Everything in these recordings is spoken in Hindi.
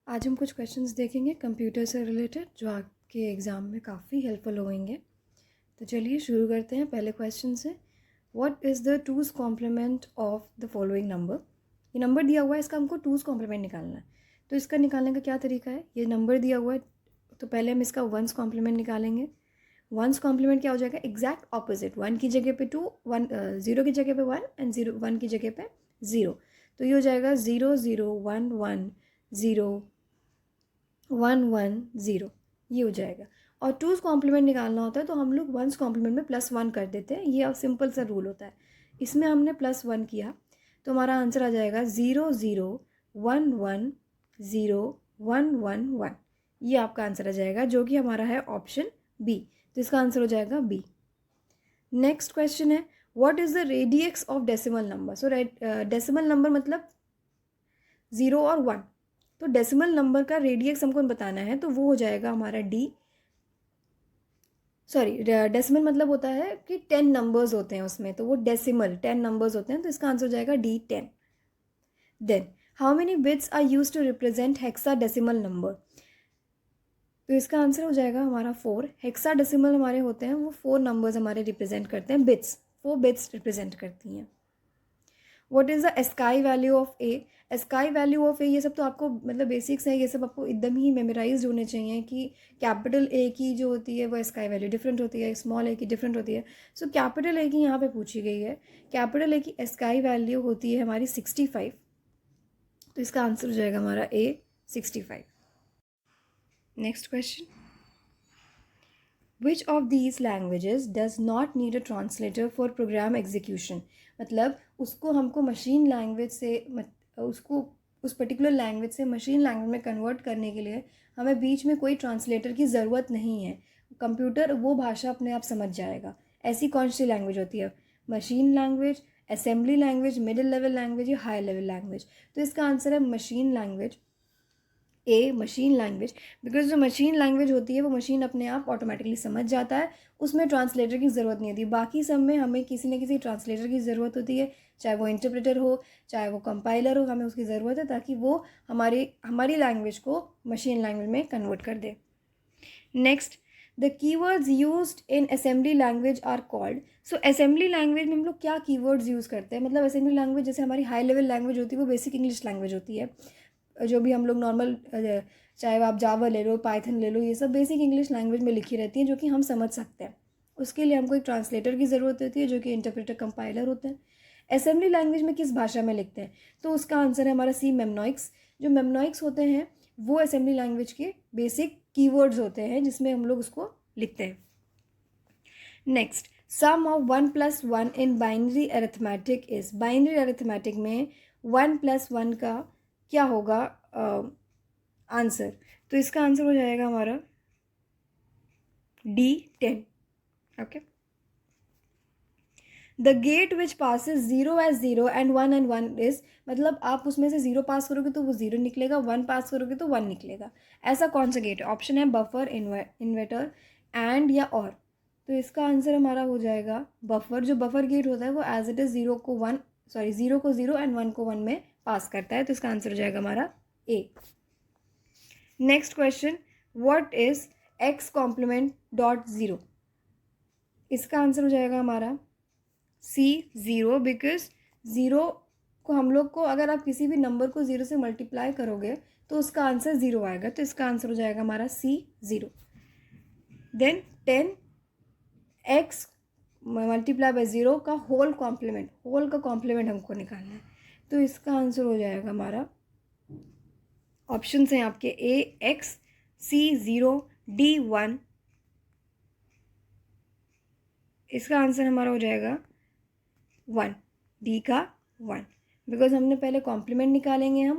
आज हम कुछ क्वेश्चंस देखेंगे कंप्यूटर से रिलेटेड जो आपके एग्ज़ाम में काफ़ी हेल्पफुल होंगे। तो चलिए शुरू करते हैं पहले क्वेश्चन से। What is the two's complement of the following number. ये नंबर दिया हुआ है, इसका हमको टूज़ कॉम्प्लीमेंट निकालना है। तो इसका निकालने का क्या तरीका है, ये नंबर दिया हुआ है तो पहले हम इसका वंस कॉम्प्लीमेंट निकालेंगे। वंस कॉम्प्लीमेंट क्या हो जाएगा, एग्जैक्ट ऑपोजिट, वन की जगह पे टू, वन ज़ीरो की जगह पे वन एंड ज़ीरो वन की जगह पे ज़ीरो। तो ये हो जाएगा 0 0 1 1 0 1 1 0, ये हो जाएगा। और टूज़ कॉम्प्लीमेंट निकालना होता है तो हम लोग वंस कॉम्प्लीमेंट में +1 कर देते हैं। ये अब सिंपल सा रूल होता है। इसमें हमने +1 किया तो हमारा आंसर आ जाएगा 0 0 1 1 0 1 1 1। ये आपका आंसर आ जाएगा जो कि हमारा है ऑप्शन बी। तो इसका आंसर हो जाएगा बी। नेक्स्ट क्वेश्चन है, what is the radix of decimal number. So decimal number मतलब 0 और 1, तो डेसिमल नंबर का रेडियस हमको बताना है तो वो हो जाएगा हमारा डी। सॉरी, डेसिमल मतलब होता है कि 10 नंबर्स होते हैं उसमें, तो वो डेसिमल 10 नंबर्स होते हैं, तो इसका आंसर हो जाएगा D 10। Then how many bits are used to represent hexadecimal number. तो इसका आंसर हो जाएगा हमारा 4। हेक्सा डेसिमल हमारे होते हैं वो 4 नंबर्स हमारे रिप्रेजेंट करते हैं, बिट्स 4 बिट्स रिप्रेजेंट करती हैं। What is the ASCII value of A. ASCII value of A, ये सब तो आपको मतलब बेसिक्स है, ये सब आपको एकदम ही मेमोराइज होने चाहिए कि कैपिटल ए की जो होती है वो एस्काई वैल्यू डिफरेंट होती है, स्मॉल ए की डिफरेंट होती है। सो कैपिटल ए की यहाँ पे पूछी गई है, कैपिटल ए की एस्काई वैल्यू होती है हमारी 65। तो इसका आंसर हो जाएगा हमारा ए 65। Next question, which of these languages does not need a translator for program execution. मतलब उसको हमको मशीन लैंग्वेज से उसको उस पर्टिकुलर लैंग्वेज से मशीन लैंग्वेज में कन्वर्ट करने के लिए हमें बीच में कोई ट्रांसलेटर की ज़रूरत नहीं है, कंप्यूटर वो भाषा अपने आप समझ जाएगा। ऐसी कौन सी लैंग्वेज होती है, machine language, assembly language, middle level language या हाई लेवल लैंग्वेज। तो इसका आंसर है machine language, A machine language. Because जो मशीन लैंग्वेज होती है वो मशीन अपने आप ऑटोमेटिकली समझ जाता है, उसमें ट्रांसलेटर की ज़रूरत नहीं होती। बाकी सब में हमें किसी न किसी ट्रांसलेटर की ज़रूरत होती है, चाहे वो इंटरप्रेटर हो चाहे वो कंपाइलर हो, हमें उसकी ज़रूरत है ताकि वो हमारी लैंग्वेज को मशीन लैंग्वेज में कन्वर्ट कर दे। Next, the keywords used in assembly language are called. So assembly language में हम लोग क्या कीवर्ड्स यूज़ करते हैं, मतलब असेंबली लैंग्वेज जैसे हमारी हाई लेवल लैंग्वेज होती है वो बेसिक इंग्लिश लैंग्वेज होती है, जो भी हम लोग नॉर्मल चाहे आप जावा ले लो, पाइथन ले लो, ये सब बेसिक इंग्लिश लैंग्वेज में लिखी रहती हैं जो कि हम समझ सकते हैं। उसके लिए हमको एक ट्रांसलेटर की ज़रूरत होती है जो कि इंटरप्रेटर कंपाइलर होते हैं। असेंबली लैंग्वेज में किस भाषा में लिखते हैं, तो उसका आंसर है हमारा सी मेमनॉइक्स। जो मेमनॉइक्स होते हैं वो असेंबली लैंग्वेज के बेसिक कीवर्ड्स होते हैं जिसमें हम लोग उसको लिखते हैं। Next, sum of 1 + 1 in binary arithmetic is. Binary arithmetic में 1 + 1 का क्या होगा आंसर। तो इसका आंसर हो जाएगा हमारा D 10। Okay, the gate which passes 0 as 0 and 1 and 1 is, मतलब आप उसमें से 0 पास करोगे तो वो 0 निकलेगा, 1 पास करोगे तो 1 निकलेगा। ऐसा कौन सा गेट है, ऑप्शन है बफर, इन्वर्टर, एंड या और। तो इसका आंसर हमारा हो जाएगा बफर। जो बफर गेट होता है वो एज इट इज़ 0 को 0 एंड 1 को 1 में पास करता है, तो इसका आंसर हो जाएगा हमारा A. Next question, what is x complement dot 0। इसका आंसर हो जाएगा हमारा सी 0, बिकॉज 0 को हम लोग को, अगर आप किसी भी नंबर को 0 से मल्टीप्लाई करोगे तो उसका आंसर 0 आएगा, तो इसका आंसर हो जाएगा हमारा सी 0। देन 10x मल्टीप्लाई बाय 0 का होल कॉम्प्लीमेंट, होल का कॉम्प्लीमेंट हमको निकालना है, तो इसका आंसर हो जाएगा हमारा, ऑप्शन हैं आपके ए x, सी 0, डी 1। इसका आंसर हमारा हो जाएगा 1, डी का 1, बिकॉज हमने पहले कॉम्प्लीमेंट निकालेंगे, हम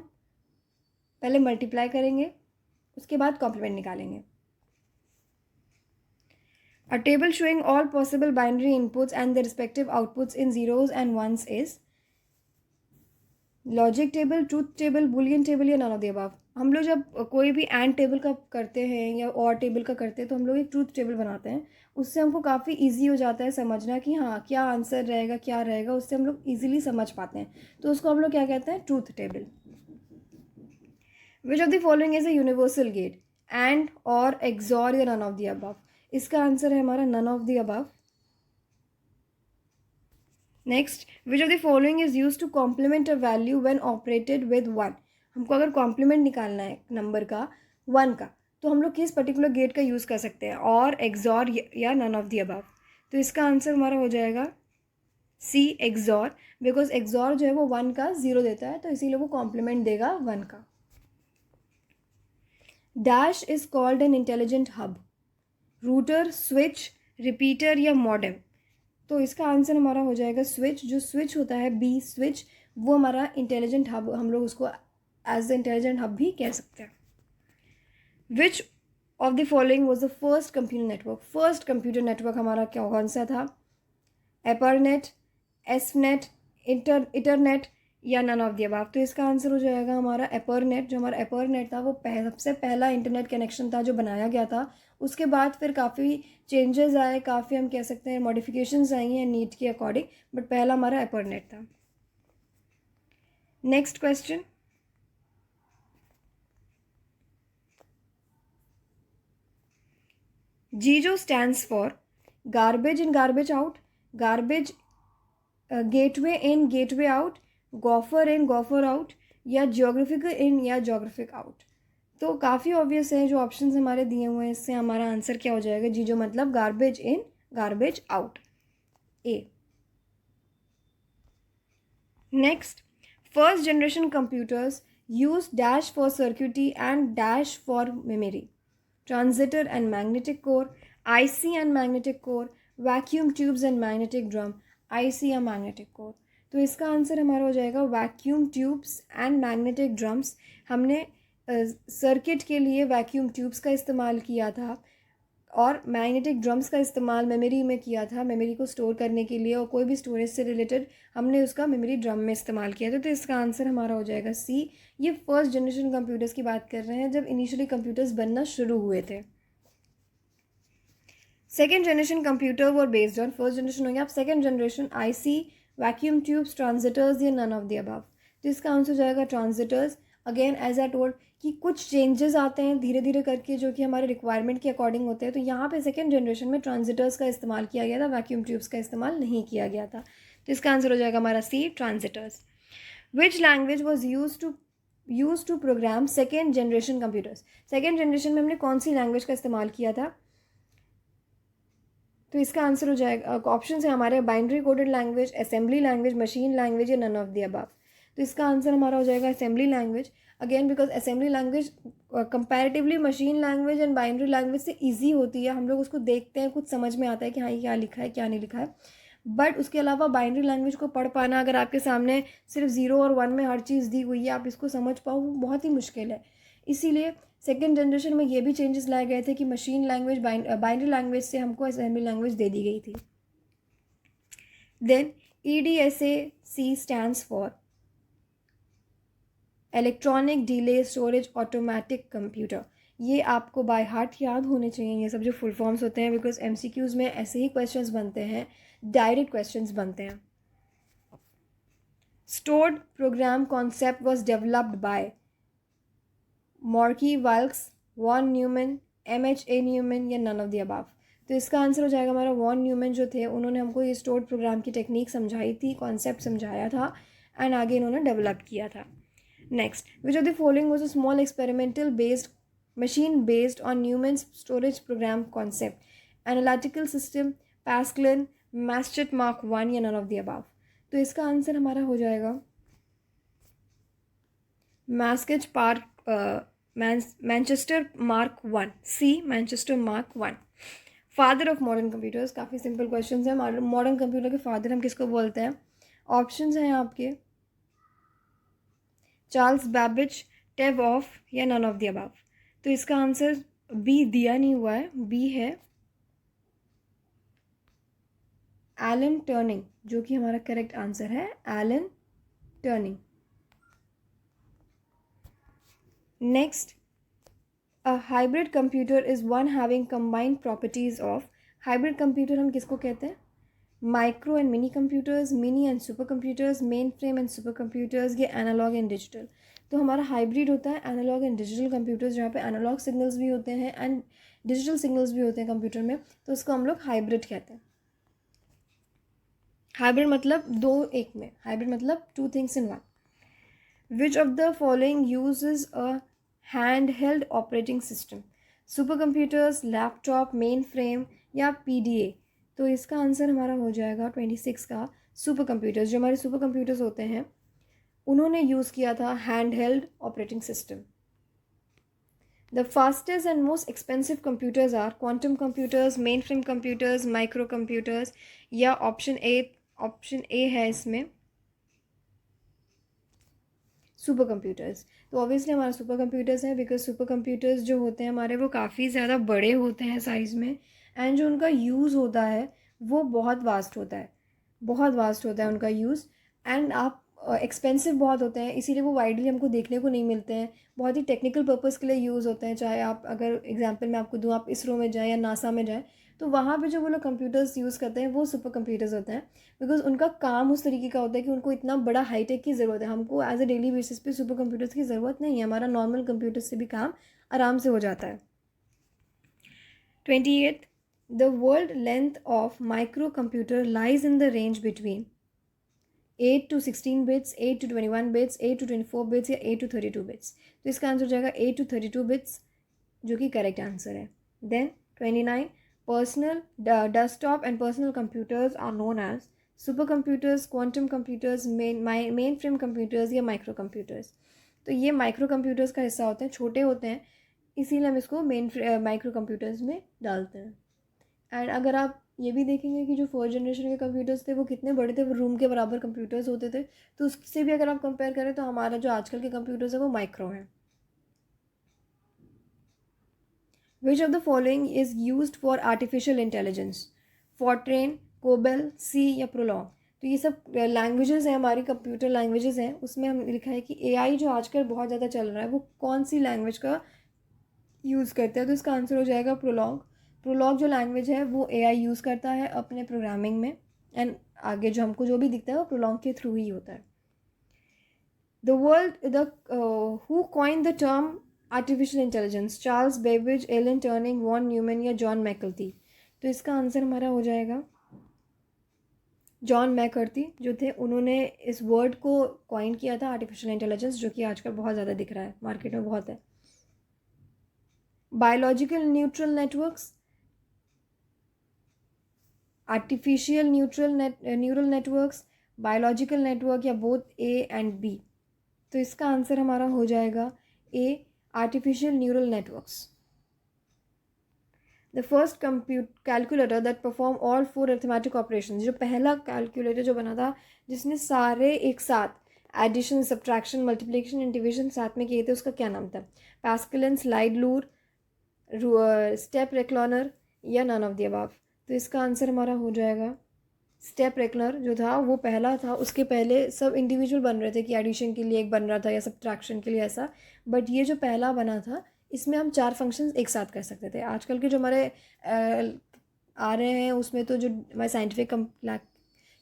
पहले मल्टीप्लाई करेंगे उसके बाद कॉम्प्लीमेंट निकालेंगे। A table showing all possible binary inputs and their respective outputs in zeros and ones is logic table, truth table, Boolean table या नन ऑफ द अबव। हम लोग जब कोई भी एंड टेबल का करते हैं या और टेबल का करते हैं तो हम लोग एक ट्रूथ टेबल बनाते हैं, उससे हमको काफ़ी इजी हो जाता है समझना कि हाँ क्या आंसर रहेगा क्या रहेगा, उससे हम लोग इजीली समझ पाते हैं, तो उसको हम लोग क्या कहते हैं, truth table. Which of the following is a universal gate, and और एक्सॉर या नन ऑफ द अबव? इसका आंसर है हमारा none of the above. Next, which of the following is used to complement a value when operated with one? हमको अगर कॉम्प्लीमेंट निकालना है नंबर का वन का, तो हम लोग किस पर्टिकुलर गेट का यूज़ कर सकते हैं, और एक्सॉर या नन ऑफ द अबव? तो इसका आंसर हमारा हो जाएगा सी, एक्सॉर. बिकॉज एक्सॉर जो है वो वन का ज़ीरो देता है, तो इसीलिए वो कॉम्प्लीमेंट देगा वन का. Dash is called an intelligent hub, router, switch, repeater या मॉडेम? तो इसका आंसर हमारा हो जाएगा स्विच. जो स्विच होता है बी स्विच, वो हमारा इंटेलिजेंट हब, हम लोग उसको एज द इंटेलिजेंट हब भी कह सकते हैं. विच of the following was the first computer network? First computer network हमारा क्या कौन सा था? एपरनेट, एसनेट, इंटरनेट या नन ऑफ द अबव? तो इसका आंसर हो जाएगा हमारा एपरनेट. जो हमारा एपरनेट था वो सबसे पहला इंटरनेट कनेक्शन था जो बनाया गया था. उसके बाद फिर काफ़ी चेंजेस आए, काफ़ी हम कह सकते हैं मॉडिफिकेशंस आई हैं नीड के अकॉर्डिंग, बट पहला हमारा एपरनेट था. Next question. GIGO stands for garbage in garbage out, garbage gateway in gateway out, gopher in gopher out या geographic in या geographic out? तो काफ़ी ऑब्वियस है जो ऑप्शंस हमारे दिए हुए हैं, इससे हमारा आंसर क्या हो जाएगा? GIGO मतलब garbage in garbage out, A. Next, first generation computers use dash for circuitry and dash for memory, transistor and magnetic core, IC and magnetic core, vacuum tubes and magnetic drum, IC या मैग्नेटिक कोर? तो इसका आंसर हमारा हो जाएगा vacuum tubes and magnetic drums. हमने सर्किट के लिए वैक्यूम ट्यूब्स का इस्तेमाल किया था, और मैग्नेटिक ड्रम्स का इस्तेमाल मेमोरी में किया था, मेमोरी को स्टोर करने के लिए, और कोई भी स्टोरेज से रिलेटेड हमने उसका मेमोरी ड्रम में इस्तेमाल किया था. तो इसका आंसर हमारा हो जाएगा सी. ये फर्स्ट जनरेशन कंप्यूटर्स की बात कर रहे हैं जब इनिशियली कंप्यूटर्स बनना शुरू हुए थे. Second generation computer were based on, first generation हो गया, अब second generation IC, vacuum tubes, transistors या नन ऑफ द अबव? तो इसका आंसर हो जाएगा ट्रांजिटर्स. अगेन एज आई टोल्ड कि कुछ चेंजेस आते हैं धीरे धीरे करके जो कि हमारे रिक्वायरमेंट के अकॉर्डिंग होते हैं. तो यहाँ पे सेकेंड जनरेशन में ट्रांजिटर्स का इस्तेमाल किया गया था, वैक्यूम ट्यूब्स का इस्तेमाल नहीं किया गया था. तो इसका आंसर हो जाएगा हमारा C, transistors. Which language was use to program second generation computers? Second generation में हमने कौन सी लैंग्वेज का इस्तेमाल किया था? तो इसका आंसर हो जाएगा, ऑप्शन है हमारे binary coded language, assembly language, machine language या नन ऑफ द अबव? तो इसका आंसर हमारा हो जाएगा assembly language. Again because assembly language comparatively machine language and binary language से ईजी होती है, हम लोग उसको देखते हैं, कुछ समझ में आता है कि हाँ ये क्या लिखा है क्या नहीं लिखा है. बट उसके अलावा बाइनरी लैंग्वेज को पढ़ पाना, अगर आपके सामने सिर्फ 0 और 1 में हर चीज़ दी हुई है, आप इसको समझ पाओ, वो बहुत ही मुश्किल है. इसीलिए सेकेंड जनरेशन में ये भी चेंजेस लाए गए थे कि मशीन लैंग्वेज बाइनरी लैंग्वेज से हमको असेंबली लैंग्वेज दे दी गई थी. Then EDSAC stands for electronic delay storage automatic computer. ये आपको बाय हार्ट याद होने चाहिए ये सब जो फुल फॉर्म्स होते हैं, बिकॉज MCQs में ऐसे ही क्वेश्चंस बनते हैं, डायरेक्ट क्वेश्चंस बनते हैं. Stored program concept was developed by Maurice Wilkes, von Neumann, MHA Neumann या नन ऑफ द अबव? तो इसका आंसर हो जाएगा हमारा वॉन न्यूमैन. जो थे उन्होंने हमको ये स्टोर्ड प्रोग्राम की टेक्निक समझाई थी, कॉन्सेप्ट समझाया था, एंड आगे इन्होंने डेवलप किया था. Next, which of the following was a small experimental based machine based on Newman's storage program concept? Analytical system, Pascaline, Maschet Mark 1 या none of the above? तो इसका आंसर हमारा हो जाएगा Manchester Mark 1, C, Manchester Mark 1. Father of modern computers, काफ़ी सिंपल क्वेश्चन है. मॉडर्न कंप्यूटर के फादर हम किसको बोलते हैं? ऑप्शंस हैं आपके, चार्ल्स बैबेज, टेव ऑफ या नन ऑफ द अबव? तो इसका आंसर बी दिया नहीं हुआ है, बी है एलन टर्निंग, जो कि हमारा करेक्ट आंसर है, Alan Turing. Next, a hybrid computer is one having combined properties of. Hybrid computer हम किसको कहते हैं? Micro and mini computers, mini and super computers, mainframe and super computers, ये एनालॉग एंड डिजिटल? तो हमारा हाइब्रिड होता है एनालॉग एंड डिजिटल कंप्यूटर्स, जहाँ पे एनालॉग सिग्नल्स भी होते हैं एंड डिजिटल सिग्नल्स भी होते हैं कंप्यूटर में, तो उसको हम लोग हाइब्रिड कहते हैं। हाइब्रिड मतलब दो एक में, हाइब्रिड मतलब two things in one. Which of the following uses a hand held operating system? Super computers, laptop, main frame या PDA? तो इसका आंसर हमारा हो जाएगा 26 का सुपर कंप्यूटर्स। जो हमारे सुपर कंप्यूटर्स होते हैं उन्होंने यूज़ किया था hand held operating system. The fastest and most expensive computers are quantum computers, mainframe computers, micro computers या ऑप्शन ए है इसमें सुपर कंप्यूटर्स। तो ऑब्वियसली हमारा सुपर कंप्यूटर्स है, बिकॉज सुपर कंप्यूटर्स जो होते हैं हमारे वो काफ़ी ज़्यादा बड़े होते हैं साइज़ में, एंड जो उनका यूज़ होता है वो बहुत वास्ट होता है, बहुत वास्ट होता है उनका यूज़। एंड आप एक्सपेंसिव बहुत होते हैं, इसीलिए वो वाइडली हमको देखने को नहीं मिलते हैं। बहुत ही टेक्निकल पर्पज़ के लिए यूज़ होते हैं। चाहे आप अगर एग्जांपल मैं आपको दूँ, आप इसरो में जाएँ या नासा में जाएँ, तो वहाँ पे जो वो लोग कंप्यूटर्स यूज़ करते हैं वो सुपर कंप्यूटर्स होते हैं, बिकॉज उनका काम उस तरीके का होता है कि उनको इतना बड़ा हाईटेक की ज़रूरत है। हमको एज अ डेली बेसिस पे सुपर कंप्यूटर्स की ज़रूरत नहीं है, हमारा नॉर्मल कंप्यूटर्स से भी काम आराम से हो जाता है। 28th, the world length of micro computer lies in the range between 8 to 16 bits, 8 to 21 bits, 8 to 24 bits या 8 to 32 बिट्स। तो इसका आंसर हो जाएगा 8 to 32 बिट्स, जो कि करेक्ट आंसर है। Then 29, personal desktop and personal computers are known as supercomputers, quantum computers, mainframe computers या माइक्रो कंप्यूटर्स। तो ये माइक्रो कंप्यूटर्स का हिस्सा होते हैं, छोटे होते हैं, इसीलिए हम इसको माइक्रो कंप्यूटर्स में डालते हैं। एंड अगर आप ये भी देखेंगे कि जो फर्स्ट जनरेशन के कंप्यूटर्स थे वो कितने बड़े थे, वो रूम के बराबर कंप्यूटर्स होते थे, तो उससे भी अगर आप कंपेयर करें तो हमारा जो आजकल के कंप्यूटर्स है वो माइक्रो है। Which of the following is used for artificial intelligence? Fortran, COBOL, C या प्रोलॉन्ग? तो ये सब लैंग्वेजेस हैं, हमारी कंप्यूटर लैंग्वेजेस हैं। उसमें हम लिखा है कि AI जो आजकल बहुत ज़्यादा चल रहा है वो कौन सी लैंग्वेज का यूज़ करते हैं? तो इसका आंसर हो जाएगा प्रोलॉग। प्रोलॉग जो लैंग्वेज है वो AI यूज़ करता है अपने प्रोग्रामिंग में, एंड आगे जो हमको जो भी दिखता है वो प्रोलॉग के थ्रू ही होता है। Who coin the term artificial intelligence? Charles Babbage, Alan Turing, von Neumann या जॉन मैकर्थी? तो इसका आंसर हमारा हो जाएगा जॉन मैकर्थी जो थे, उन्होंने इस वर्ड को कॉइन किया था आर्टिफिशियल इंटेलिजेंस, जो कि आजकल बहुत ज़्यादा दिख रहा है, मार्केट में बहुत है। Biological neutral networks, artificial neural networks, biological network या बोथ A and B? तो इसका आंसर हमारा हो जाएगा A, artificial neural networks. The first calculator that perform all 4 arithmetic operation, जो पहला कैलकुलेटर जो बना था जिसने सारे एक साथ addition, subtraction, multiplication and division साथ में किए थे, उसका क्या नाम था? Pascal, slide rule, step reckoner या नन ऑफ द अबव? तो इसका आंसर हमारा हो जाएगा स्टेप रेक्लर जो था वो पहला था। उसके पहले सब इंडिविजुअल बन रहे थे कि एडिशन के लिए एक बन रहा था या सब्ट्रैक्शन के लिए ऐसा, बट ये जो पहला बना था इसमें हम 4 फंक्शंस एक साथ कर सकते थे। आजकल के जो हमारे आ रहे हैं उसमें तो जो हमारे साइंटिफिक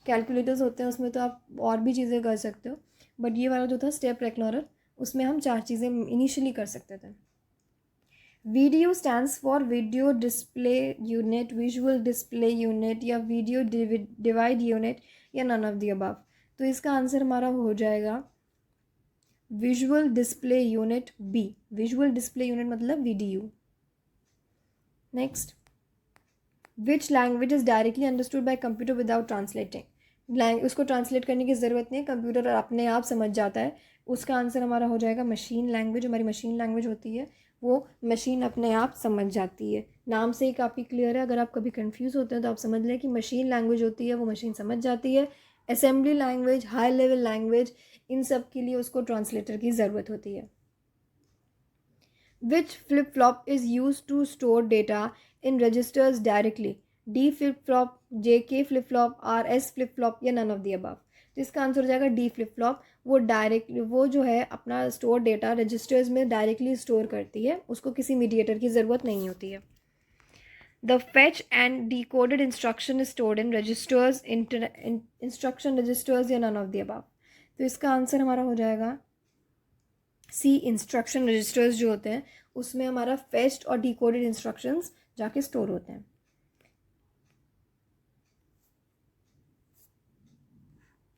कैलकुलेटर्स होते हैं उसमें तो आप और भी चीज़ें कर सकते हो, बट ये वाला जो था स्टेप रेक्लर उसमें हम 4 चीज़ें इनिशियली कर सकते थे। VDU stands for video display unit, visual display unit या video divide unit या none of the above? तो इसका आंसर हमारा हो जाएगा visual display unit B। visual display unit मतलब VDU। next, which language is directly understood by computer without translating? उसको ट्रांसलेट करने की ज़रूरत नहीं है, कंप्यूटर अपने आप समझ जाता है। उसका आंसर हमारा हो जाएगा मशीन लैंग्वेज। हमारी मशीन लैंग्वेज होती है वो मशीन अपने आप समझ जाती है। नाम से ही काफ़ी क्लियर है, अगर आप कभी कंफ्यूज होते हैं तो आप समझ लें कि मशीन लैंग्वेज होती है वो मशीन समझ जाती है। Assembly language, high level language, इन सब के लिए उसको ट्रांसलेटर की ज़रूरत होती है। Which flip flop is use to store data in registers directly? D flip flop, JK flip flop, RS flip flop या नन ऑफ द अबव? तो इसका आंसर हो जाएगा D फ्लिप फ्लॉप। वो डायरेक्टली वो जो है अपना स्टोर डेटा रजिस्टर्स में डायरेक्टली स्टोर करती है, उसको किसी मीडिएटर की ज़रूरत नहीं होती है। The fetch and decoded instruction is stored in registers, instruction registers या नन ऑफ द अबव? तो इसका आंसर हमारा हो जाएगा सी इंस्ट्रक्शन रजिस्टर्स जो होते हैं उसमें हमारा फेच्ड और डिकोडेड इंस्ट्रक्शंस जाके स्टोर होते हैं.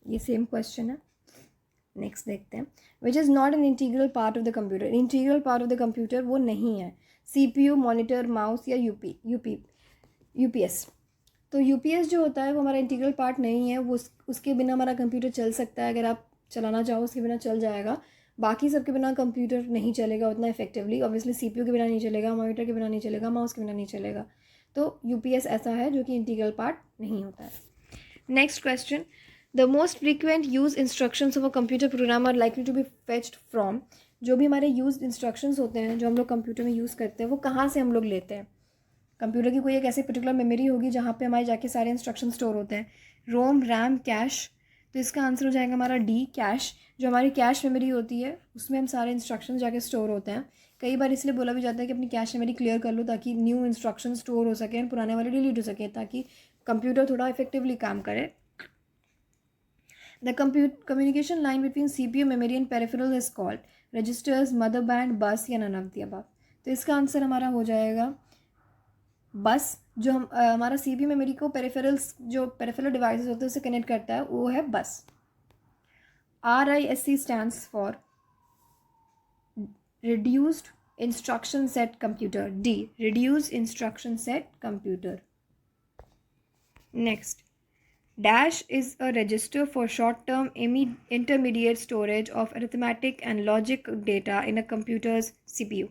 ये सेम क्वेश्चन है. नेक्स्ट देखते हैं. Which is not an integral part of the computer. Integral part of the computer वो नहीं है. CPU, मॉनिटर, माउस या यूपीएस. तो यूपीएस जो होता है वो हमारा इंटीग्रल पार्ट नहीं है. वो उसके बिना हमारा कंप्यूटर चल सकता है. अगर आप चलाना चाहो उसके बिना चल जाएगा. बाकी सबके बिना कंप्यूटर नहीं चलेगा उतना इफेक्टिवली. ऑब्वियसली CPU के बिना नहीं चलेगा, मॉनिटर के बिना नहीं चलेगा, माउस के बिना नहीं चलेगा. तो यूपीएस ऐसा है जो कि इंटीग्रल पार्ट नहीं होता है. Next question. The most frequent used instructions of a computer program are likely to be fetched from. जो भी हमारे यूज इंस्ट्रक्शंस होते हैं जो हम लोग कंप्यूटर में यूज़ करते हैं वो कहाँ से हम लोग लेते हैं. कंप्यूटर की कोई एक ऐसी पर्टिकुलर मेमोरी होगी जहाँ पे हमारे जाके सारे इंस्ट्रक्शन स्टोर होते हैं. रोम, रैम, कैश. तो इसका आंसर हो जाएगा हमारा डी, कैश. जो हमारी कैश मेमोरी होती है उसमें हम सारे इंस्ट्रक्शन जाके स्टोर होते हैं. कई बार इसलिए बोला भी जाता है कि अपनी कैश मेमोरी क्लियर कर लो ताकि न्यू इंस्ट्रक्शन स्टोर हो सके और पुराने वाले डिलीट हो सके ताकि कंप्यूटर थोड़ा इफेक्टिवली काम करे. The communication line between CPU, memory and peripheral is called registers, motherboard, bus या none of the above. तो इसका आंसर हमारा हो जाएगा बस. जो हम हमारा CPU मेमोरी को पेरिफेरल्स जो पेरिफेरल डिवाइसेस होते हैं उससे कनेक्ट करता है वो है बस. RISC stands for reduced instruction set computer. D, reduced instruction set computer. Next. Dash is a register for short-term intermediate storage of arithmetic and logic data in a computer's CPU.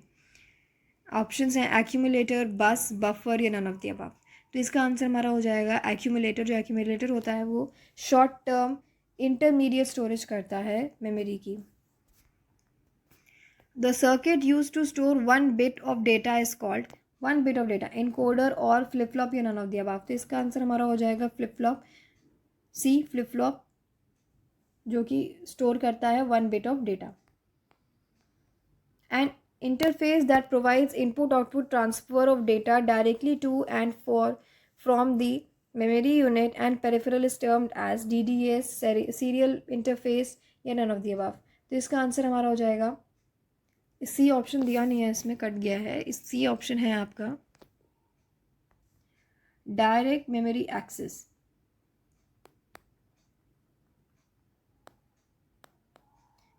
Options हैं accumulator, bus, buffer या none of the above. तो इसका आंसर हमारा हो जाएगा accumulator. जो accumulator होता है वो short term intermediate storage करता है मेमोरी की. The circuit used to store 1 bit of data is called 1 bit of data encoder और flip flop या none of the above. तो इसका आंसर हमारा हो जाएगा flip flop. सी, फ्लिप फ्लॉप जो कि स्टोर करता है 1 bit of data. An interface that provides input-output transfer of data directly to and from the memory unit and peripheral is termed as DDS, serial interface या none of the above. तो इसका आंसर हमारा हो जाएगा, सी ऑप्शन दिया नहीं है इसमें, कट गया है. इस सी ऑप्शन है आपका डायरेक्ट मेमोरी एक्सेस.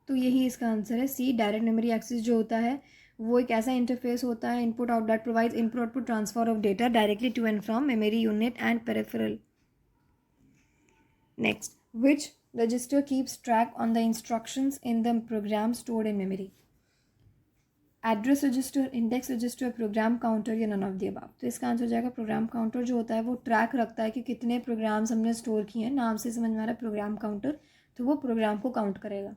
तो यही इसका आंसर है सी. डायरेक्ट मेमोरी एक्सेस जो होता है वो एक ऐसा इंटरफेस होता है input out that provides input output transfer of data directly to and from memory unit and peripheral. Next. Which register keeps track on the instructions in the program stored in memory. Address register, index register, program counter या नन ऑफ द अबव. तो इसका आंसर हो जाएगा प्रोग्राम काउंटर. जो होता है वो ट्रैक रखता है कि कितने प्रोग्राम्स हमने स्टोर किए हैं. नाम से समझ में आ रहा है प्रोग्राम काउंटर, तो वो प्रोग्राम को काउंट करेगा.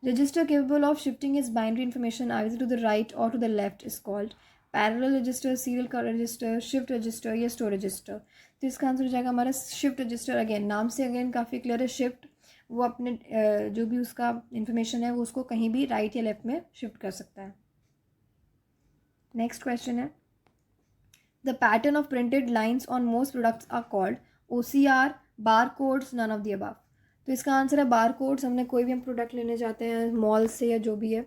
Register capable of shifting its binary information either to the right or to the left is called parallel register, serial register, shift register या store register. तो इसका आंसर हो जाएगा हमारा shift register. अगेन नाम से अगेन काफ़ी क्लियर है. शिफ्ट वो अपने जो भी उसका इंफॉर्मेशन है वो उसको कहीं भी राइट या लेफ्ट में शिफ्ट कर सकता है. नेक्स्ट क्वेश्चन है. The pattern of printed lines on most products are called OCR, bar codes, none of the above. तो इसका आंसर है बार कोड्स. हमने कोई भी हम प्रोडक्ट लेने जाते हैं मॉल से या जो भी है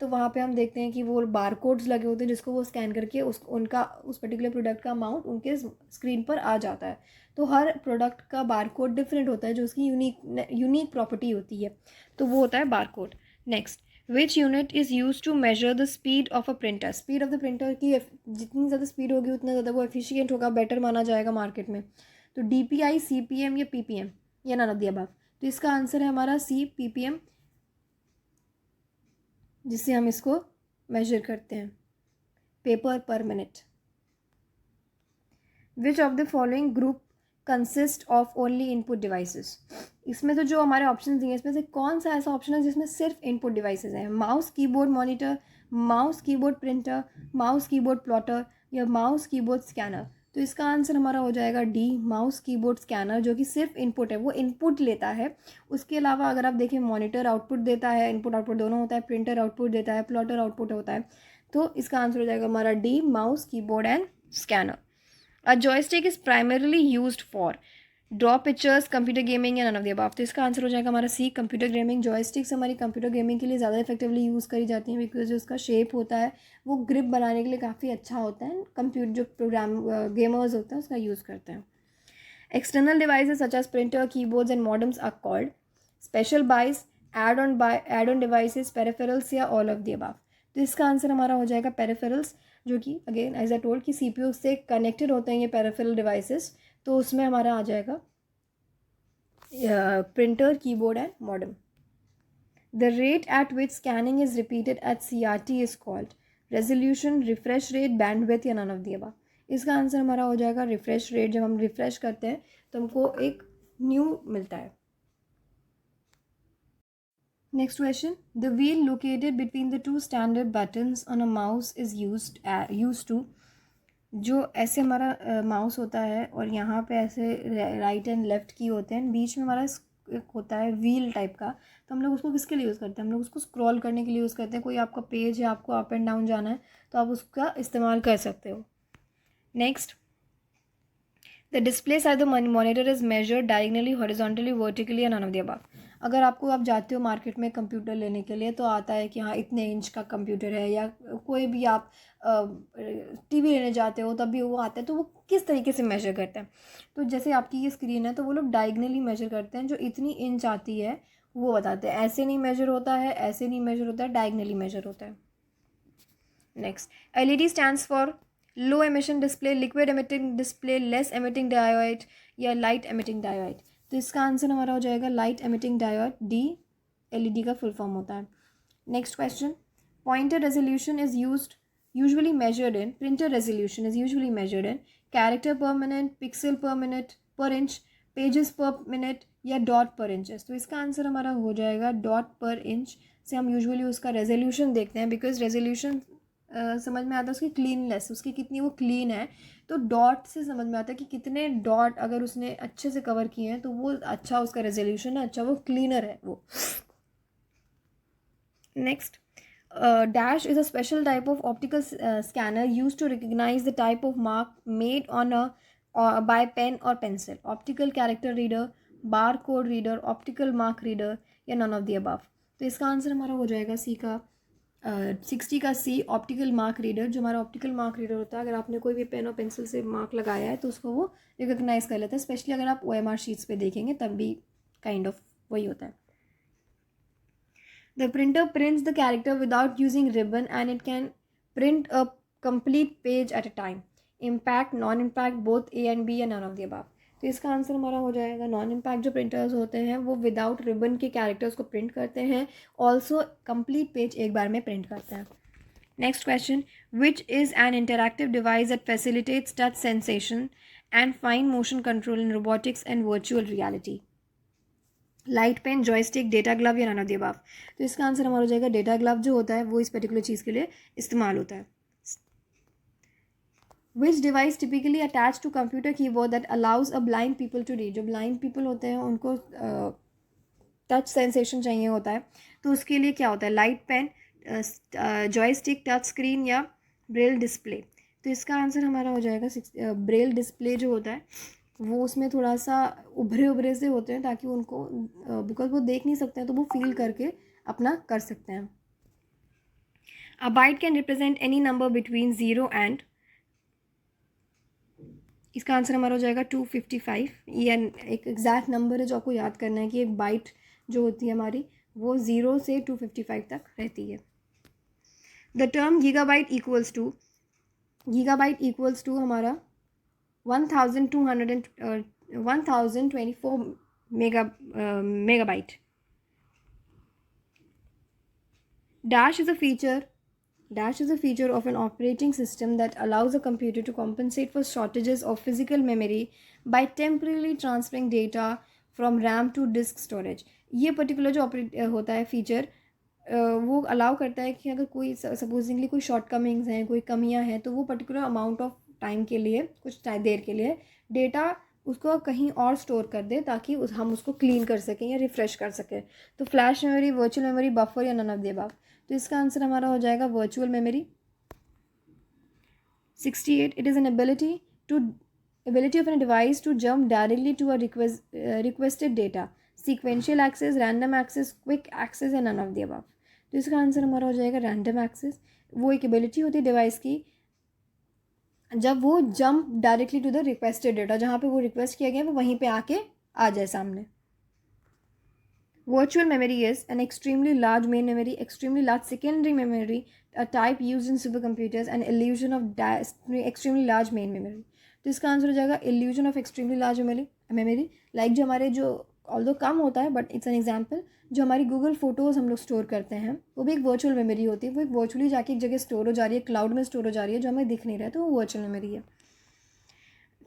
तो वहाँ पे हम देखते हैं कि वो बार कोड्स लगे होते हैं जिसको वो स्कैन करके उस पर्टिकुलर प्रोडक्ट का अमाउंट उनके स्क्रीन पर आ जाता है. तो हर प्रोडक्ट का बार कोड डिफरेंट होता है जो उसकी यूनिक प्रॉपर्टी होती है, तो वो होता है bar code. Next. Which unit is use to measure the speed of a printer. Speed of the printer की जितनी ज़्यादा स्पीड होगी उतना ज़्यादा वो एफिशिएंट होगा, बेटर माना जाएगा मार्केट में. तो DPI, CPM या PPM या नन ऑफ द अबव. तो इसका आंसर है हमारा सी, PPM, जिससे हम इसको मेजर करते हैं, पेपर पर minute. Which of the following group consist of only input devices. इसमें तो जो हमारे ऑप्शन दिए इसमें से कौन सा ऐसा ऑप्शन है जिसमें सिर्फ इनपुट डिवाइसेस हैं. Mouse keyboard monitor, mouse keyboard printer, mouse keyboard plotter या माउस कीबोर्ड स्कैनर. तो इसका आंसर हमारा हो जाएगा डी, माउस कीबोर्ड स्कैनर, जो कि सिर्फ इनपुट है, वो इनपुट लेता है. उसके अलावा अगर आप देखें मॉनिटर आउटपुट देता है, इनपुट आउटपुट दोनों होता है, प्रिंटर आउटपुट देता है, प्लॉटर आउटपुट होता है. तो इसका आंसर हो जाएगा हमारा D, mouse keyboard and scanner. A joystick is primarily used for draw pictures, computer gaming या नन ऑफ द अबव। तो इसका आंसर हो जाएगा हमारा सी, कंप्यूटर गेमिंग। जॉयस्टिक्स हमारी कंप्यूटर गेमिंग के लिए ज़्यादा इफेक्टिवली यूज़ करी जाती हैं बिकॉज जो उसका शेप होता है वो ग्रिप बनाने के लिए काफ़ी अच्छा होता है। कंप्यूटर जो प्रोग्राम गेमर्स होते हैं उसका यूज़ करते हैं। External devices such as printer, keyboards and modems are called. Special buys, add on devices, peripherals या ऑल ऑफ द अबव। तो इसका आंसर हमारा हो जाएगा पेरिफेरल्स, जो कि अगेन एज आई टोल्ड कि सीपीयू से कनेक्टेड होते हैं ये पेरिफेरल डिवाइसेस। तो उसमें हमारा आ जाएगा printer, keyboard and modem. The rate at which scanning is repeated at CRT is called resolution, refresh rate, bandwidth या नन ऑफ द अबव। इसका आंसर हमारा हो जाएगा रिफ्रेश रेट। जब हम रिफ्रेश करते हैं तो हमको एक न्यू मिलता है। Next question, the wheel located between the two standard buttons on a mouse is used to. जो ऐसे हमारा माउस होता है और यहाँ पे ऐसे राइट एंड लेफ्ट की होते हैं, बीच में हमारा एक होता है व्हील टाइप का। तो हम लोग उसको किसके लिए यूज़ करते हैं? हम लोग उसको स्क्रॉल करने के लिए यूज़ करते हैं। कोई आपका पेज है, आपको अप एंड डाउन जाना है तो आप उसका इस्तेमाल कर सकते हो। Next, the display size the monitor is measured diagonally, horizontally, vertically या नन ऑफ द अबव। अगर आप जाते हो मार्केट में कंप्यूटर लेने के लिए तो आता है कि हाँ इतने इंच का कंप्यूटर है, या कोई भी आप टीवी लेने जाते हो तब भी वो आता है। तो वो किस तरीके से मेजर करते हैं? तो जैसे आपकी ये स्क्रीन है तो वो लोग डायगनली मेजर करते हैं, जो इतनी इंच आती है वो बताते हैं। ऐसे नहीं मेजर होता है, ऐसे नहीं मेजर होता है, डायगनली मेजर होता है। Next, LED stands for low emission display, liquid emitting display, less emitting diode या लाइट एमिटिंग डायोड। तो इसका आंसर हमारा हो जाएगा light emitting diode, D. LED का फुल फॉर्म होता है। Next question, pointer resolution is usually measured in, printer resolution is usually measured in character per minute, pixel per minute, per inch, pages per minute या dot per inches। तो इसका आंसर हमारा हो जाएगा dot per inch से हम यूजुअली उसका रेजोल्यूशन देखते हैं बिकॉज रेजोल्यूशन समझ में आता है उसकी क्लीननेस, उसकी कितनी वो क्लीन है। तो डॉट से समझ में आता है कि कितने डॉट अगर उसने अच्छे से कवर किए हैं तो वो अच्छा उसका रेजोल्यूशन है, अच्छा वो क्लीनर है वो। Next, dash is a special type of optical scanner used to recognize the type of mark made on by pen or pencil. Optical character reader, barcode reader, optical mark reader या none of the above। तो इसका आंसर हमारा हो जाएगा सी का 60 का सी, ऑप्टिकल मार्क रीडर। जो हमारा ऑप्टिकल मार्क रीडर होता है, अगर आपने कोई भी पेन और पेंसिल से मार्क लगाया है तो उसको वो रिकोगनाइज कर लेता है। स्पेशली अगर आप OMR शीट्स पे देखेंगे तब भी काइंड ऑफ वही होता है। The printer prints the character without using ribbon and it can print a complete page at a time. Impact, non-impact, both A and B या none of the above। तो इसका आंसर हमारा हो जाएगा नॉन इम्पैक्ट। जो प्रिंटर्स होते हैं वो विदाउट रिबन के कैरेक्टर्स को प्रिंट करते हैं, ऑल्सो कंप्लीट पेज एक बार में प्रिंट करते हैं। Next question, which is an interactive device that facilitates touch sensation and fine motion control in robotics and virtual reality? Light pen, joystick, data glove या नन ऑफ द अबव। तो इसका आंसर हमारा हो जाएगा डेटा ग्लव। जो होता है वो इस पर्टिकुलर चीज़ के लिए इस्तेमाल होता है। Which device typically attach to computer keyboard that allows a blind people to read. जो ब्लाइंड पीपल होते हैं उनको टच सेंसेशन चाहिए होता है, तो उसके लिए क्या होता है? Light pen, joystick, touch screen या ब्रेल डिस्प्ले। तो इसका आंसर हमारा हो जाएगा ब्रेल डिस्प्ले। जो होता है वो उसमें थोड़ा सा उभरे से होते हैं ताकि उनको बिकॉज वो देख नहीं सकते हैं तो वो फील करके अपना कर सकते हैं। A byte can represent any number between 0 and, इसका आंसर हमारा हो जाएगा 255। ये एक एग्जैक्ट नंबर है जो आपको याद करना है कि एक बाइट जो होती है हमारी वो 0 से 255 तक रहती है। The term gigabyte equals to हमारा 1024 megabyte. Dash is a feature of an operating system that allows a computer to compensate for shortages of physical memory by temporarily transferring data from RAM to disk storage। ये पर्टिकुलर जो होता है फीचर वो अलाउ करता है कि अगर कोई सपोजिंगली कोई शॉर्टकमिंग्स हैं, कोई कमियां हैं, तो वो पर्टिकुलर अमाउंट ऑफ टाइम के लिए, कुछ देर के लिए डेटा उसको कहीं और स्टोर कर दे ताकि हम उसको क्लीन कर सकें या रिफ़्रेश कर सकें। तो flash memory, virtual memory, buffer या नन ऑफ द अबव। तो इसका आंसर हमारा हो जाएगा virtual memory. 68, it is an ability to ability of a device to jump directly to a requested data, sequential access, random access, quick access and none of the above. तो इसका आंसर हमारा हो जाएगा रैंडम एक्सेस. वो एक एबिलिटी होती है डिवाइस की जब वो jump directly to the requested data, जहाँ पे वो रिक्वेस्ट किया गया वो वहीं पे आके आ जाए सामने. Virtual memory is an extremely large main memory, extremely large secondary memory, a type used in supercomputers, and illusion of extremely large main memory. तो इसका आंसर हो जाएगा illusion of extremely large memory. Like जो हमारे जो ऑल्दो कम होता है बट इट्स एन एग्जाम्पल, जो हमारी गूगल फोटोज़ हम लोग स्टोर करते हैं वो भी एक वर्चुअल मेमोरी होती है. वो एक वर्चुअली जाके एक जगह स्टोर हो जा रही है, क्लाउड में स्टोर हो जा रही है, जो हमें दिख नहीं रहा है, तो वो वर्चुअल मेमोरी है.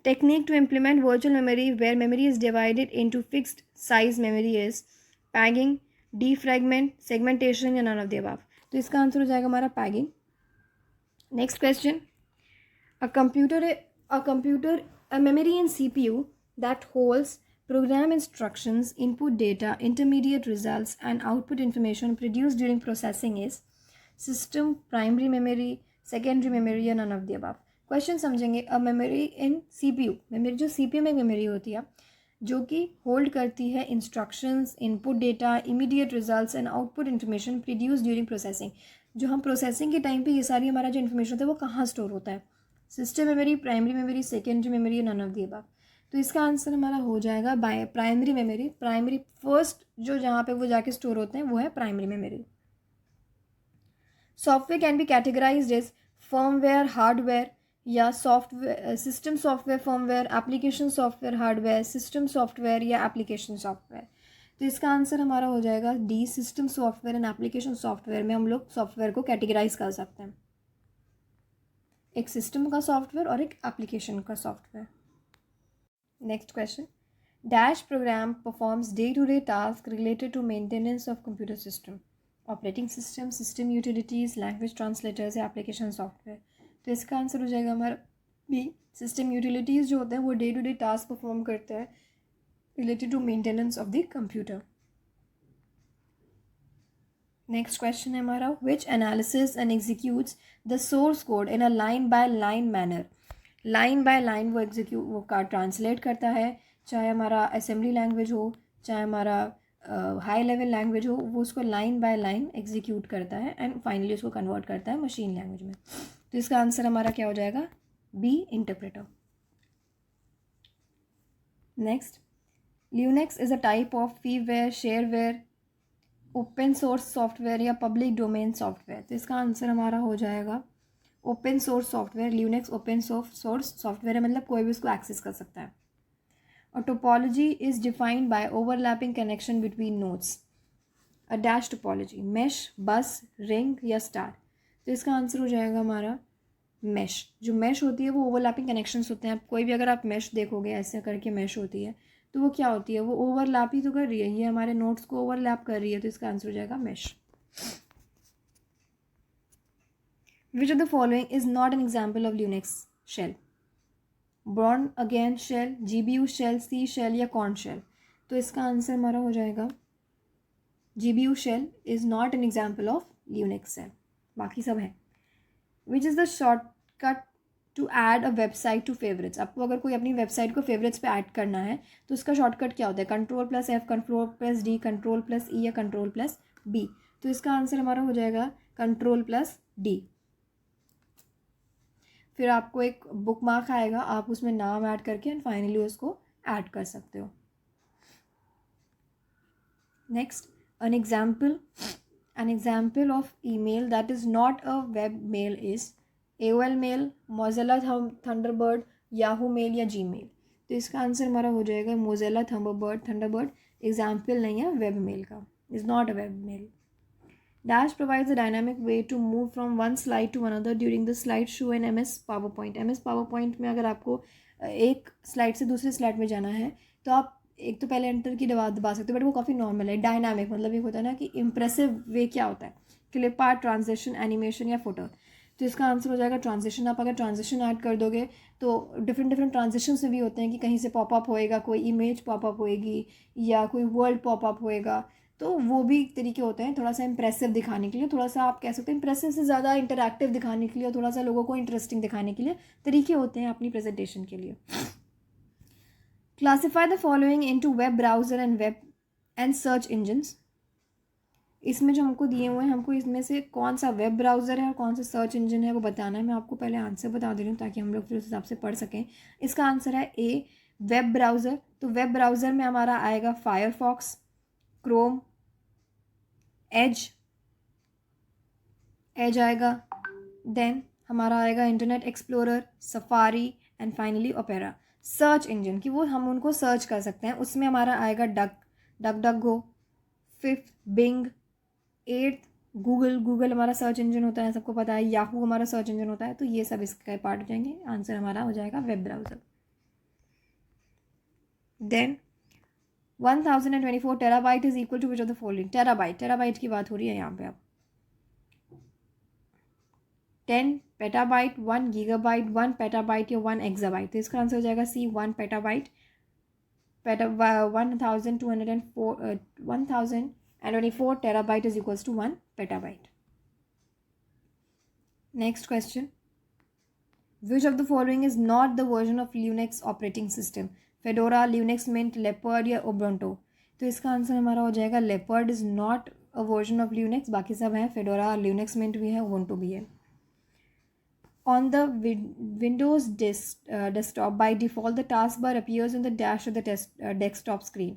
Technique to implement virtual memory where memory is divided into fixed size memory is paging, defragment, segmentation या नन ऑफ द अबव. तो इसका आंसर हो जाएगा हमारा paging. Next question. A memory in CPU that holds program instructions, input data, intermediate results and output information produced during processing is system, primary memory, secondary memory या none of the above. Question समझेंगे. A memory in CPU, memory जो CPU में मेमोरी होती है जो कि होल्ड करती है instructions, input data, immediate results and output information produce during processing. जो हम प्रोसेसिंग के टाइम पे ये सारी हमारा जो इन्फॉर्मेशन होता है वो कहाँ स्टोर होता है? System memory, primary memory, secondary memory, none of the above. तो इसका आंसर हमारा हो जाएगा by primary memory. Primary first जो जहाँ पे वो जाके स्टोर होते हैं वो है primary memory. Software can be categorised as firmware, hardware या software, system software, firmware, application software, hardware, system software या एप्लीकेशन सॉफ्टवेयर. तो इसका आंसर हमारा हो जाएगा D, system software and application software में हम लोग सॉफ्टवेयर को कैटेगराइज कर सकते हैं. एक सिस्टम का सॉफ्टवेयर और एक एप्लीकेशन का software. Next question. Dash program performs day to day task related to maintenance of computer system, operating system, system utilities, language translators या एप्लीकेशन सॉफ्टवेयर. तो इसका आंसर हो जाएगा हमारा बी, सिस्टम यूटिलिटीज़ जो होते हैं वो day to day task perform करते हैं related to maintenance of the computer. Next question है हमारा. Which analysis and executes the source code in a line by line manner. Line by line वो का ट्रांसलेट करता है, चाहे हमारा असेंबली लैंग्वेज हो, चाहे हमारा हाई लेवल लैंग्वेज हो, वो उसको लाइन बाय लाइन एग्जीक्यूट करता है एंड फाइनली उसको कन्वर्ट करता है मशीन लैंग्वेज में. तो इसका आंसर हमारा क्या हो जाएगा? B, interpreter. Next. Linux is a type of freeware, shareware, open source software या पब्लिक डोमेन सॉफ्टवेयर. तो इसका आंसर हमारा हो जाएगा open source software. Linux open source software है, मतलब कोई भी उसको एक्सेस कर सकता है. और topology is defined by overlapping connection between nodes. A dash topology, mesh, bus, ring या स्टार. तो इसका आंसर हो जाएगा हमारा मैश. जो मैश होती है वो ओवरलैपिंग कनेक्शंस होते हैं. आप कोई भी अगर आप मैश देखोगे ऐसे करके मैश होती है तो वो क्या होती है? वो ओवरलैप ही तो कर रही है, ये हमारे नोट्स को ओवरलैप कर रही है. तो इसका आंसर हो जाएगा mesh. Which of the following is not an example of Linux shell. Bourne again shell, GBU shell, C shell या कॉर्न शेल. तो इसका आंसर हमारा हो जाएगा GBU shell is not an example of Linux shell, बाकी सब है. Which is the shortcut to add a website to favourites. आपको अगर कोई अपनी वेबसाइट को फेवरेट्स पे ऐड करना है तो उसका शॉर्टकट क्या होता है? Ctrl+F, Ctrl+D, Ctrl+E या Ctrl+B. तो इसका आंसर हमारा हो जाएगा Ctrl+D. फिर आपको एक बुक मार्क आएगा, आप उसमें नाम ऐड करके एंड फाइनली उसको ऐड कर सकते हो. Next. An example of email that is not a web mail is AOL mail, Mozilla Thunderbird, Yahoo mail या Gmail. तो इसका आंसर हमारा हो जाएगा Mozilla Thunderbird एग्जाम्पल नहीं है वेब मेल का, is not a web mail. Dash provides a dynamic way to move from one slide to another during the slide show in MS PowerPoint. MS PowerPoint में अगर आपको एक स्लाइड से दूसरी स्लाइड में जाना है तो आप एक तो पहले एंटर की दबा सकते हो, बट वो काफ़ी नॉर्मल है. डायनामिक मतलब ये होता है ना कि इम्प्रेसिव वे क्या होता है? क्लिप आर्ट, ट्रांजिशन, एनिमेशन या फोटो. तो इसका आंसर हो जाएगा ट्रांजिशन. आप अगर ट्रांजिशन ऐड कर दोगे तो डिफरेंट ट्रांजिशन से भी होते हैं कि कहीं से पॉपअप होएगा, कोई इमेज पॉपअप होएगी या कोई वर्ड पॉपअप होएगा. तो वो भी तरीके होते हैं थोड़ा सा इंप्रेसिव दिखाने के लिए, थोड़ा सा आप कह सकते हैं इंप्रेसिव से ज़्यादा इंटरैक्टिव दिखाने के लिए, थोड़ा सा लोगों को इंटरेस्टिंग दिखाने के लिए तरीके होते हैं अपनी प्रेजेंटेशन के लिए. Classify the following into web browser and search engines. इसमें जो हमको दिए हुए हैं, हमको इसमें से कौन सा वेब ब्राउज़र है और कौन सा सर्च इंजन है वो बताना है। मैं आपको पहले आंसर बता दे रही हूँ ताकि हम लोग फिर उस हिसाब से पढ़ सकें। इसका आंसर है ए, वेब ब्राउज़र। तो वेब ब्राउज़र में हमारा आएगा फायरफॉक्स, क्रोम, एज आएगा, देन हमारा आएगा internet explorer, safari and finally opera. Search engine कि वो हम उनको सर्च कर सकते हैं, उसमें हमारा आएगा डक गो, फिफ्थ बिंग, एट्थ गूगल हमारा सर्च इंजन होता है, सबको पता है। याहू हमारा सर्च इंजन होता है। तो ये सब इसका पार्ट हो जाएंगे। आंसर हमारा हो जाएगा web browser. Then 1024 terabyte is equal to which of the following. Terabyte की बात हो रही है यहाँ पे। अब 10 पेटाबाइट, 1 गीगाबाइट, 1 पेटाबाइट या 1 एक्साबाइट। तो इसका आंसर हो जाएगा C, 1 petabyte. 1024 terabyte is equals to 1 petabyte. Next question, which of the following is not the version of Linux operating system. Fedora, Linux Mint, Leopard या उबुंटू। तो इसका आंसर हमारा हो जाएगा Leopard is not a version of Linux. बाकी सब हैं, फेडोरा, लिनक्स मिंट भी है, उबुंटू भी है। On the Windows desktop, by default, the taskbar appears on the dash of the desktop screen.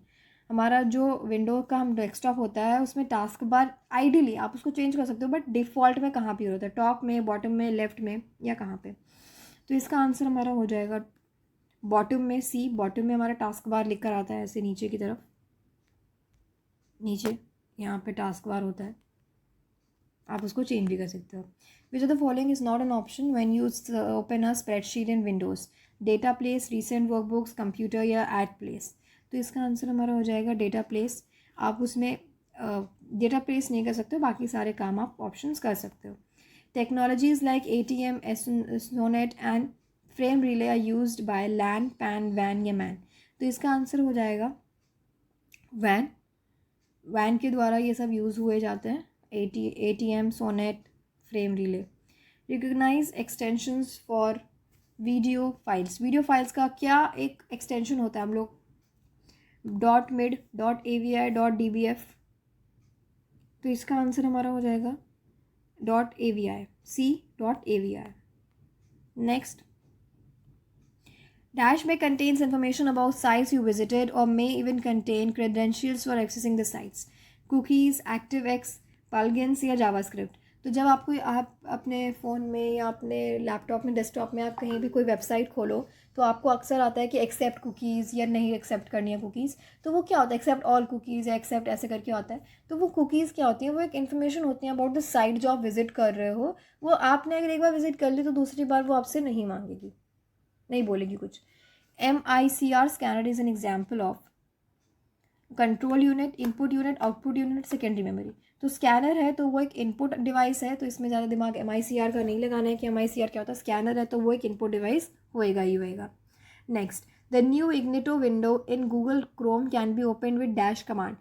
हमारा जो विंडो का हम डेस्कटॉप होता है उसमें टास्क बार आइडियली आप उसको चेंज कर सकते हो, बट डिफ़ॉल्ट में कहाँ पे होता है, टॉप में, बॉटम में, लेफ्ट में या कहाँ पे। तो इसका आंसर हमारा हो जाएगा बॉटम में, सी। बॉटम में हमारा टास्क बार लिख कर आता है ऐसे नीचे की तरफ, नीचे यहाँ पे टास्क बार होता है, आप उसको चेंज भी कर सकते हो। विच of the following is not an option when you open a spreadsheet in Windows. Data place, recent workbooks, computer या एड प्लेस। तो इसका आंसर हमारा हो जाएगा डेटा प्लेस। आप उसमें डेटा प्लेस नहीं कर सकते हो, बाकी सारे काम आप ऑप्शंस कर सकते हो। Technologies like ATM, SONET and frame relay are used by LAN, PAN, वैन या मैन। तो इसका आंसर हो जाएगा वैन के द्वारा ये सब यूज़ हुए जाते हैं। ATM, SONET, frame relay. Recognise extensions for video files का क्या एक एक्सटेंशन होता है, हम लोग .mid, .avi, .dbf। तो इसका आंसर हमारा हो जाएगा .avi, C, .avi। Next, Dash may contains information about sites you visited or may even contain credentials for accessing the sites. Cookies, ActiveX, plugins या JavaScript। तो जब आप अपने फ़ोन में या अपने लैपटॉप में, डेस्कटॉप में आप कहीं भी कोई वेबसाइट खोलो तो आपको अक्सर आता है कि एक्सेप्ट कुकीज़ या नहीं एक्सेप्ट करनी है कुकीज़। तो वो क्या होता है, एक्सेप्ट ऑल कुकीज़ या एक्सेप्ट ऐसे करके होता है। तो वो कुकीज़ क्या होती हैं, वो एक इन्फॉर्मेशन होती है अबाउट द साइट जो आप विज़िट कर रहे हो। वो आपने अगर एक बार विज़िट कर ली तो दूसरी बार वो आपसे नहीं मांगेगी, नहीं बोलेगी कुछ। MICR scanner is an example of control unit, input unit, output unit, secondary memory. तो स्कैनर है तो वो एक इनपुट डिवाइस है, तो इसमें ज़्यादा दिमाग MICR का नहीं लगाना है कि MICR क्या होता है। स्कैनर है तो वो एक इनपुट डिवाइस होएगा ही होएगा। Next, the new incognito window in Google Chrome can be open with dash command.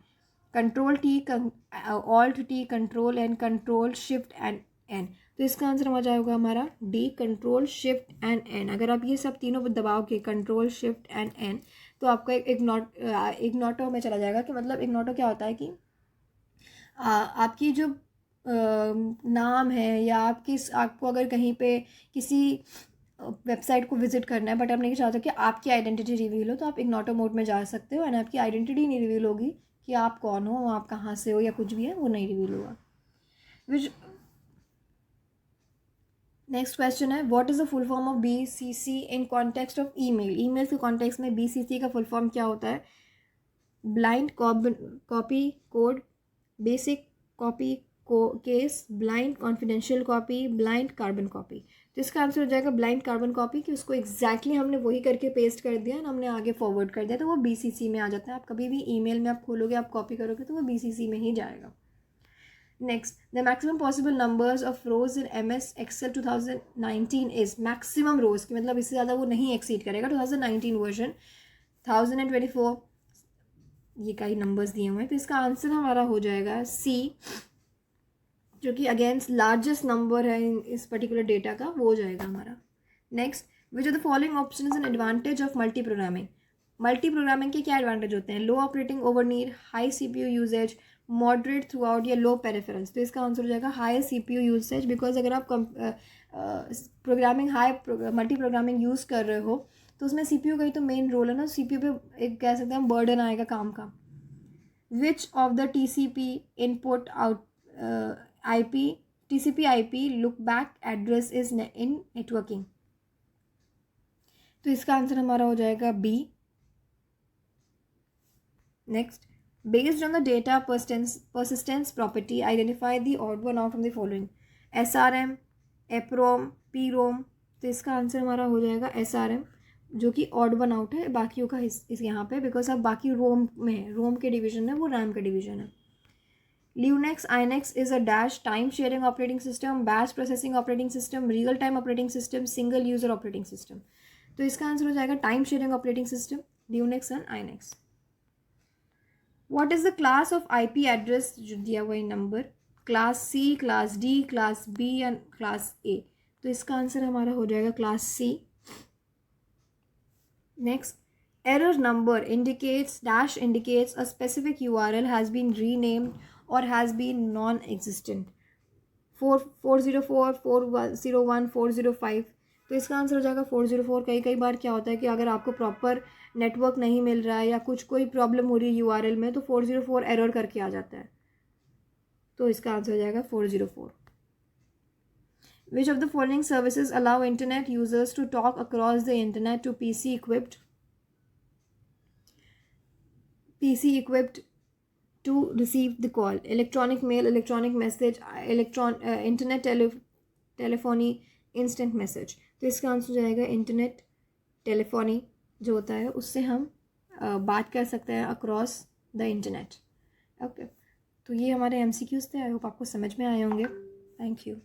Control-T, Alt-T, control and control shift and N. तो इसका आंसर हो जाएगा हमारा D, control shift and N. अगर आप ये सब तीनों दबाओगे, कंट्रोल शिफ्ट एंड एन, तो आपका इग्नोटो में चला जाएगा। कि मतलब इग्नोटो क्या होता है कि आपकी जो नाम है या आपको अगर कहीं पे किसी वेबसाइट को विजिट करना है बट आप नहीं चाहते कि आपकी आइडेंटिटी रिवील हो, तो आप इग्नोटो मोड में जा सकते हो एंड आपकी आइडेंटिटी नहीं रिवील होगी कि आप कौन हो, आप कहाँ से हो या कुछ भी है, वो नहीं रिवील होगा। विच नेक्स्ट क्वेश्चन है, what is the full form of BCC in context of email के कॉन्टेक्स्ट में BCC का फुल फॉर्म क्या होता है। Blind copy code, basic copy case, blind confidential copy, blind carbon copy. तो इसका आंसर हो जाएगा ब्लाइंड कार्बन कॉपी, कि उसको एग्जैक्टली हमने वही करके पेस्ट कर दिया और हमने आगे फॉरवर्ड कर दिया, तो वो BCC में आ जाता है। आप कभी भी ईमेल में आप खोलोगे, आप कॉपी करोगे तो वो BCC में ही जाएगा। Next, the maximum possible numbers of rows in MS Excel 2019 is maximum rows की मतलब इससे ज़्यादा वो नहीं एक्सीड करेगा। 2019 वर्जन 1024 ये कई नंबर्स दिए हुए हैं, तो इसका आंसर हमारा हो जाएगा C, जो कि अगेंस्ट लार्जेस्ट नंबर है इस पर्टिकुलर डेटा का, वो हो जाएगा हमारा। Next, which of the following option is an advantage of multi programming. Multi programming के क्या एडवांटेज होते हैं? Low operating overhead, high CPU usage, moderate throughput या लो पेरिफेरल्स। तो इसका आंसर हो जाएगा हाई CPU यूसेज, बिकॉज अगर आप प्रोग्रामिंग मल्टी प्रोग्रामिंग यूज़ कर रहे हो तो उसमें CPU का ही तो मेन रोल है ना। CPU पे एक कह सकते हैं बर्डन आएगा काम का। विच of the TCP input out IP TCP IP look back address is in networking. तो इसका आंसर हमारा हो जाएगा B। Next, based on the data persistence property, identify the odd one out from the following: SRM, EPROM, PROM। तो इसका आंसर हमारा हो जाएगा SRM, जो कि ऑड वन आउट है बाकियों का इस यहाँ पे, बिकॉज अब बाकी रोम में है, रोम के डिवीजन है वो रैम का डिवीजन है। Linux INX is a dash time sharing operating system, batch processing operating system, real time operating system, single user operating system। तो इसका आंसर हो जाएगा time sharing operating system, Linux and INX। What is the class of IP address जो दिया हुआ है number? Class C, class D, class B and class A। तो इसका आंसर हमारा हो जाएगा class C। Next, error number indicates a specific URL has been renamed or has been non-existent। 404, 401, 405। तो इसका आंसर हो जाएगा 404। कई बार क्या होता है कि अगर आपको प्रॉपर नेटवर्क नहीं मिल रहा है या कोई प्रॉब्लम हो रही है URL में, तो 404 एरर करके आ जाता है। तो इसका आंसर हो जाएगा 404। Which of the following services allow internet users to talk across the internet to PC equipped to receive the call? Electronic mail, electronic message, internet telephony, instant message। तो इसका आंसर हो जाएगा इंटरनेट टेलीफोनी जो होता है उससे हम बात कर सकते हैं अक्रॉस द इंटरनेट। ओके, तो ये हमारे MCQs थे। आई होप आपको समझ में आए होंगे। Thank you.